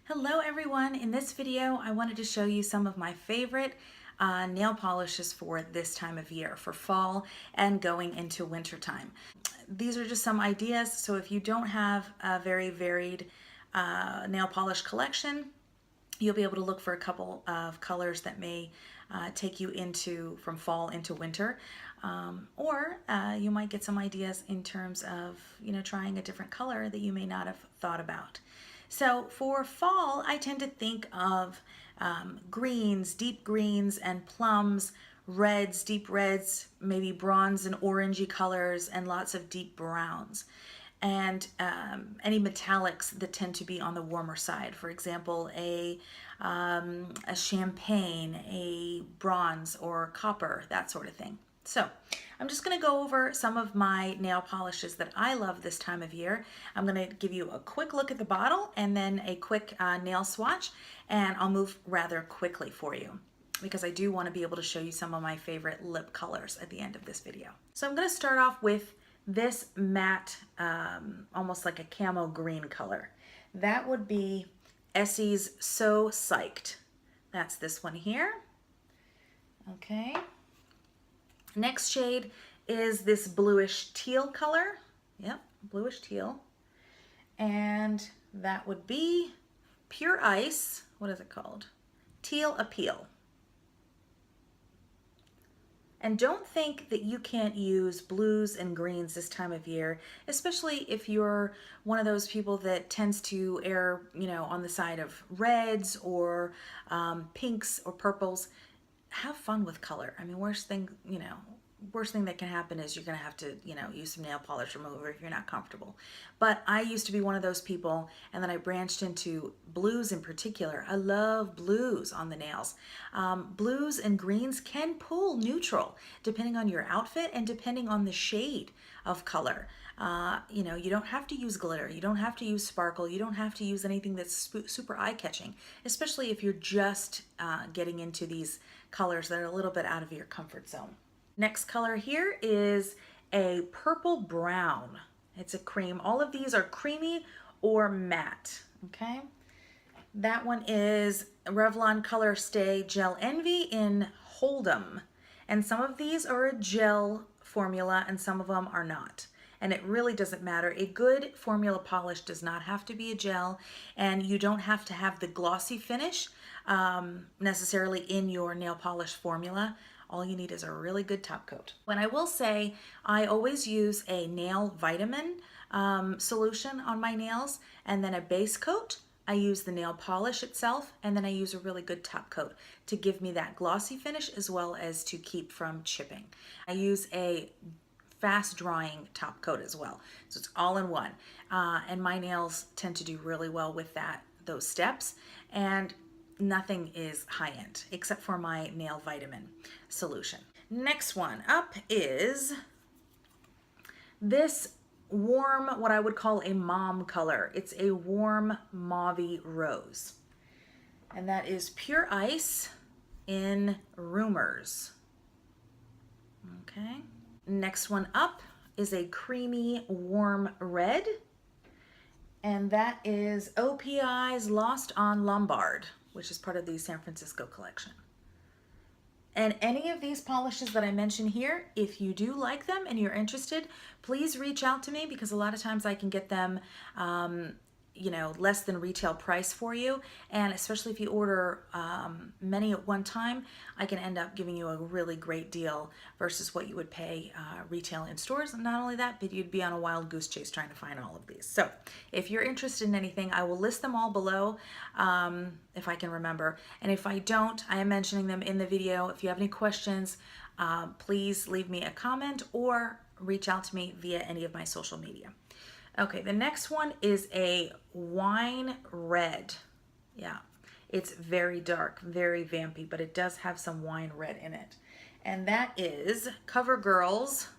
Hello everyone, in this video I wanted to show you some of my favorite nail polishes for this time of year, for fall and going into winter time. These are just some ideas, so if you don't have a very varied nail polish collection, you'll be able to look for a couple of colors that may take you from fall into winter, or you might get some ideas in terms of trying a different color that you may not have thought about. So for fall, I tend to think of greens, deep greens and plums, reds, deep reds, maybe bronze and orangey colors, and lots of deep browns. And any metallics that tend to be on the warmer side. For example, a champagne, a bronze or copper, that sort of thing. So I'm just going to go over some of my nail polishes that I love this time of year. I'm going to give you a quick look at the bottle and then a quick nail swatch, and I'll move rather quickly for you because I do want to be able to show you some of my favorite lip colors at the end of this video. So I'm going to start off with this matte, almost like a camo green color. That would be Essie's So Psyched. That's this one here. Okay. Next shade is this bluish teal color. Yep, bluish teal. And that would be Pure Ice. What is it called? Teal Appeal. And don't think that you can't use blues and greens this time of year, especially if you're one of those people that tends to err, on the side of reds or pinks or purples. Have fun with color. I mean, worst thing that can happen is you're gonna have to, use some nail polish remover if you're not comfortable. But I used to be one of those people, and then I branched into blues in particular. I love blues on the nails. Blues and greens can pull neutral depending on your outfit and depending on the shade of color. You don't have to use glitter, you don't have to use sparkle, you don't have to use anything that's super eye-catching, especially if you're just getting into these colors that are a little bit out of your comfort zone. Next color here is a purple brown. It's a cream. All of these are creamy or matte, okay? That one is Revlon Color Stay Gel Envy in Hold'em. And some of these are a gel formula and some of them are not. And it really doesn't matter. A good formula polish does not have to be a gel, and you don't have to have the glossy finish necessarily in your nail polish formula. All you need is a really good top coat. When I will say, I always use a nail vitamin solution on my nails, and then a base coat. I use the nail polish itself, and then I use a really good top coat to give me that glossy finish as well as to keep from chipping. I use a fast drying top coat as well, so it's all in one, and my nails tend to do really well with those steps, and nothing is high-end except for my nail vitamin solution. Next one up is this warm, what I would call a mom color. It's a warm mauvey rose, and that is Pure Ice in Rumors. Okay. Next one up is a creamy warm red, and that is OPI's Lost on Lombard, which is part of the San Francisco collection. And any of these polishes that I mention here, if you do like them and you're interested, please reach out to me, because a lot of times I can get them less than retail price for you, and especially if you order many at one time, I can end up giving you a really great deal versus what you would pay retail in stores. And not only that, but you'd be on a wild goose chase trying to find all of these. So if you're interested in anything, I will list them all below if I can remember, and if I don't, I am mentioning them in the video. If you have any questions, please leave me a comment or reach out to me via any of my social media. Okay, the next one is a wine red. Yeah, it's very dark, very vampy, but it does have some wine red in it. And that is CoverGirl's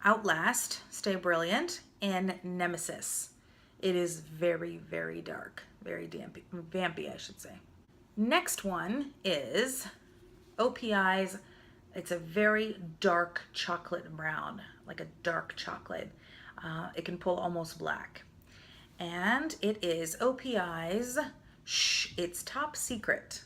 Outlast Stay Brilliant in Nemesis. It is very, very dark, very vampy, I should say. Next one is OPI's, it's a very dark chocolate brown, like a dark chocolate. It can pull almost black. And it is OPI's Shh, it's top secret.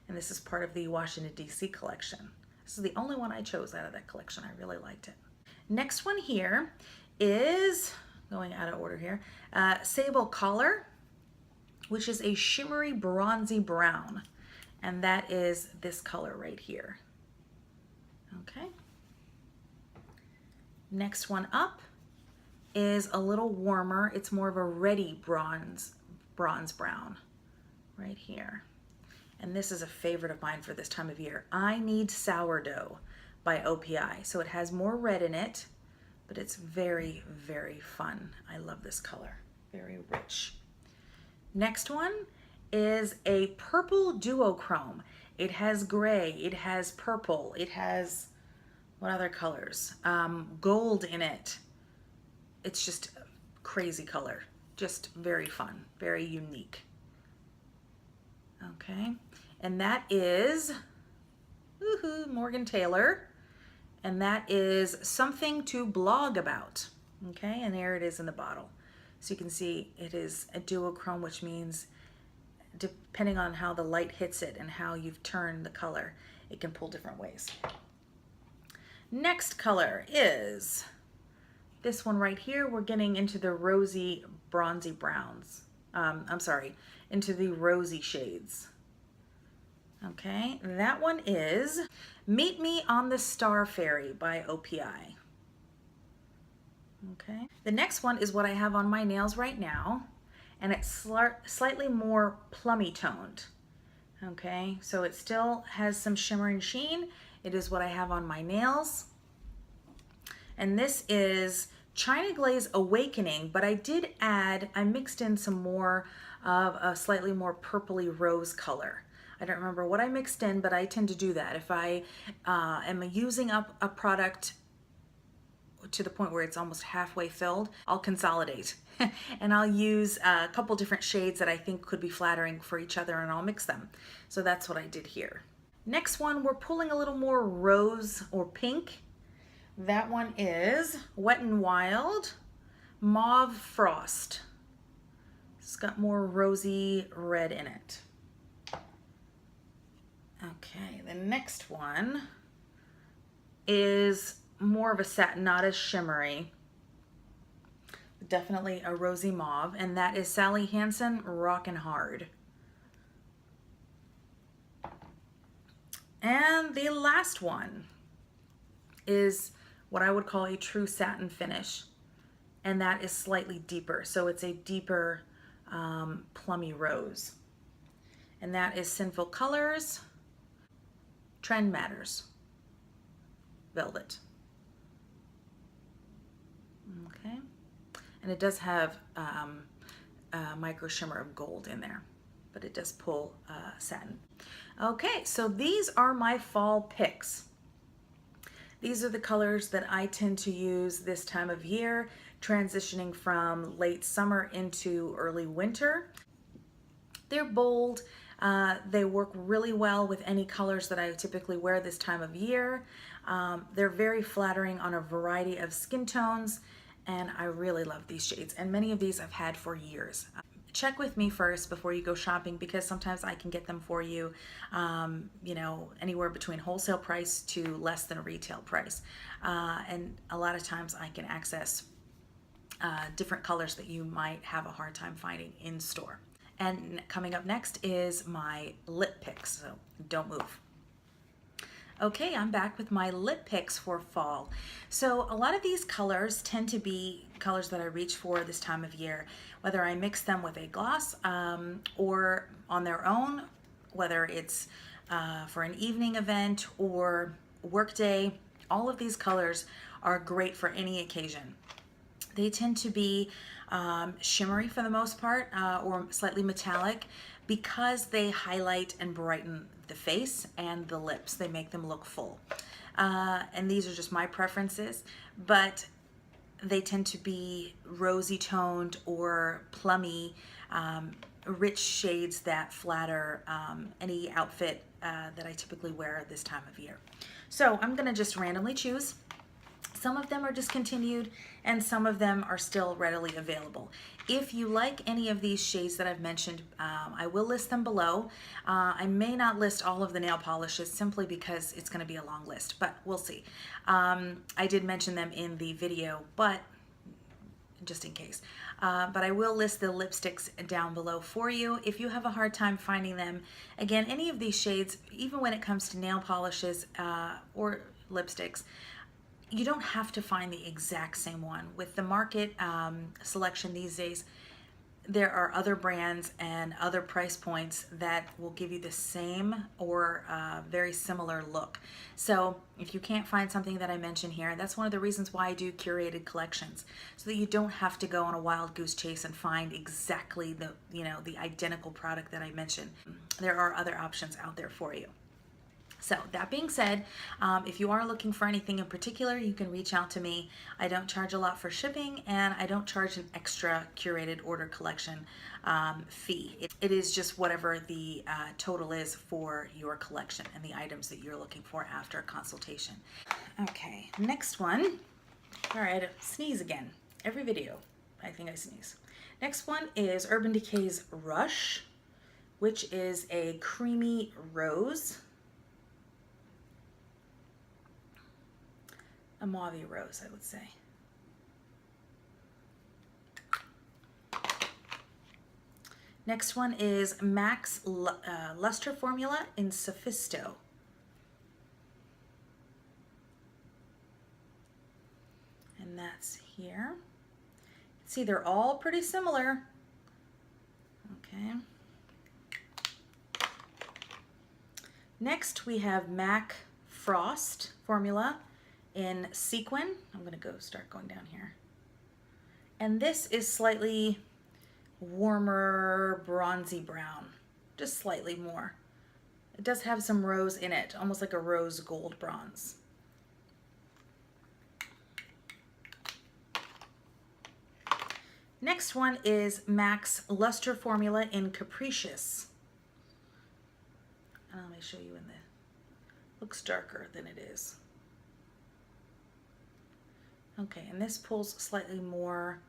And this is part of the Washington, D.C. collection. This is the only one I chose out of that collection. I really liked it. Next one here is, going out of order here, Sable Collar, which is a shimmery bronzy brown. And that is this color right here. Okay. Next one up is a little warmer. It's more of a reddy bronze brown right here. And this is a favorite of mine for this time of year. I Need Sourdough by OPI. So it has more red in it, but it's very, very fun. I love this color, very rich. Next one is a purple duochrome. It has gray, it has purple, it has, what other colors? Gold in it. It's just a crazy color, just very fun, very unique. Okay, and that is, woohoo, Morgan Taylor, and that is Something to Blog About. Okay, and there it is in the bottle. So you can see it is a duochrome, which means depending on how the light hits it and how you've turned the color, it can pull different ways. Next color is this one right here. We're getting into the rosy, bronzy browns. Into the rosy shades. Okay, that one is Meet Me on the Star Ferry by OPI. Okay, the next one is what I have on my nails right now, and it's slightly more plummy toned. Okay, so it still has some shimmer and sheen. It is what I have on my nails. And this is China Glaze Awakening, but I mixed in some more of a slightly more purpley rose color. I don't remember what I mixed in, but I tend to do that. If I am using up a product to the point where it's almost halfway filled, I'll consolidate and I'll use a couple different shades that I think could be flattering for each other, and I'll mix them. So that's what I did here. Next one, we're pulling a little more rose or pink. That one is Wet n Wild Mauve Frost. It's got more rosy red in it. Okay, the next one is more of a satin, not as shimmery. Definitely a rosy mauve, and that is Sally Hansen Rockin' Hard. And the last one is what I would call a true satin finish, and that is slightly deeper. So it's a deeper plummy rose, and that is Sinful Colors Trend Matters Velvet. Okay, and it does have a micro shimmer of gold in there, but it does pull satin. Okay, so these are my fall picks. These are the colors that I tend to use this time of year, transitioning from late summer into early winter. They're bold. They work really well with any colors that I typically wear this time of year. They're very flattering on a variety of skin tones, and I really love these shades. And many of these I've had for years. Check with me first before you go shopping, because sometimes I can get them for you, you know, anywhere between wholesale price to less than retail price. And a lot of times I can access different colors that you might have a hard time finding in store. And coming up next is my lip picks, so don't move. Okay, I'm back with my lip picks for fall. So a lot of these colors tend to be colors that I reach for this time of year, whether I mix them with a gloss or on their own, whether it's for an evening event or work day. All of these colors are great for any occasion. They tend to be shimmery for the most part, or slightly metallic, because they highlight and brighten the face and the lips. They make them look full. And these are just my preferences, but they tend to be rosy toned or plummy, rich shades that flatter any outfit that I typically wear this time of year. So I'm gonna just randomly choose Some of them are discontinued and some of them are still readily available. If you like any of these shades that I've mentioned, I will list them below. I may not list all of the nail polishes simply because it's going to be a long list, but we'll see. I did mention them in the video, but just in case. But I will list the lipsticks down below for you if you have a hard time finding them. Again, any of these shades, even when it comes to nail polishes or lipsticks, you don't have to find the exact same one. With the market selection these days, there are other brands and other price points that will give you the same or very similar look. So if you can't find something that I mentioned here, that's one of the reasons why I do curated collections, so that you don't have to go on a wild goose chase and find exactly the, the identical product that I mentioned. There are other options out there for you. So that being said, if you are looking for anything in particular, you can reach out to me. I don't charge a lot for shipping, and I don't charge an extra curated order collection fee. It is just whatever the total is for your collection and the items that you're looking for after a consultation. Okay, next one. All right, sneeze again. Every video, I think I sneeze. Next one is Urban Decay's Rush, which is a creamy rose. A mauve rose, I would say. Next one is MAC's Luster Formula in Sophisto. And that's here. See, they're all pretty similar. Okay. Next, we have MAC Frost Formula in Sequin. I'm going to start going down here. And this is slightly warmer, bronzy brown, just slightly more. It does have some rose in it, almost like a rose gold bronze. Next one is MAC's Luster Formula in Capricious. Let me show you in the, looks darker than it is. Okay, and this pulls slightly more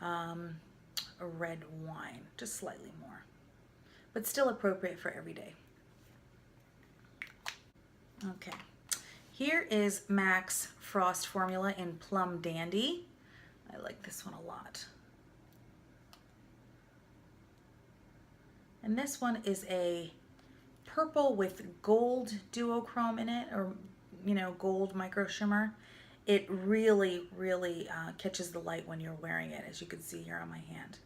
a red wine, just slightly more, but still appropriate for every day. Okay, here is MAC's Frost Formula in Plum Dandy. I like this one a lot. And this one is a purple with gold duochrome in it, or gold micro shimmer. It really, really catches the light when you're wearing it, as you can see here on my hand.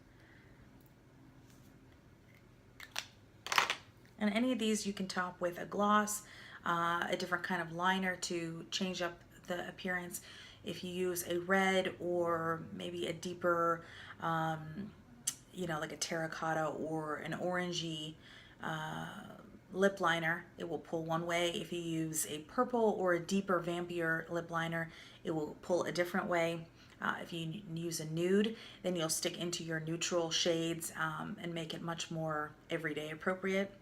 And any of these you can top with a gloss, a different kind of liner to change up the appearance. If you use a red or maybe a deeper, like a terracotta or an orangey lip liner, it will pull one way. If you use a purple or a deeper, vampier lip liner, it will pull a different way. If you use a nude, then you'll stick into your neutral shades and make it much more everyday appropriate.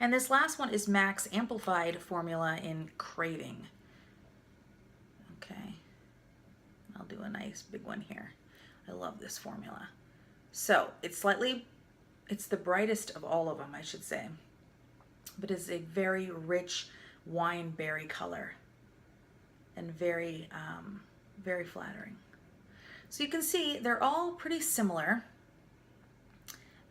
And this last one is MAC's Amplified Formula in Craving. Okay, I'll do a nice big one here. I love this formula. So it's the brightest of all of them, I should say, but it's a very rich wine berry color and very, very flattering. So you can see they're all pretty similar.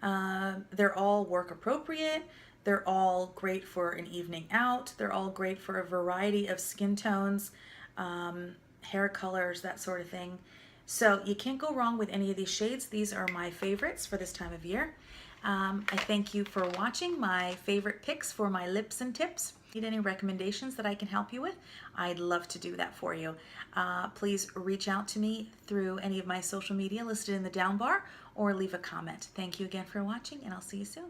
They're all work appropriate. They're all great for an evening out. They're all great for a variety of skin tones, hair colors, that sort of thing. So you can't go wrong with any of these shades. These are my favorites for this time of year. I thank you for watching my favorite picks for my lips and tips. Need any recommendations that I can help you with? I'd love to do that for you. Please reach out to me through any of my social media listed in the down bar, or leave a comment. Thank you again for watching, and I'll see you soon.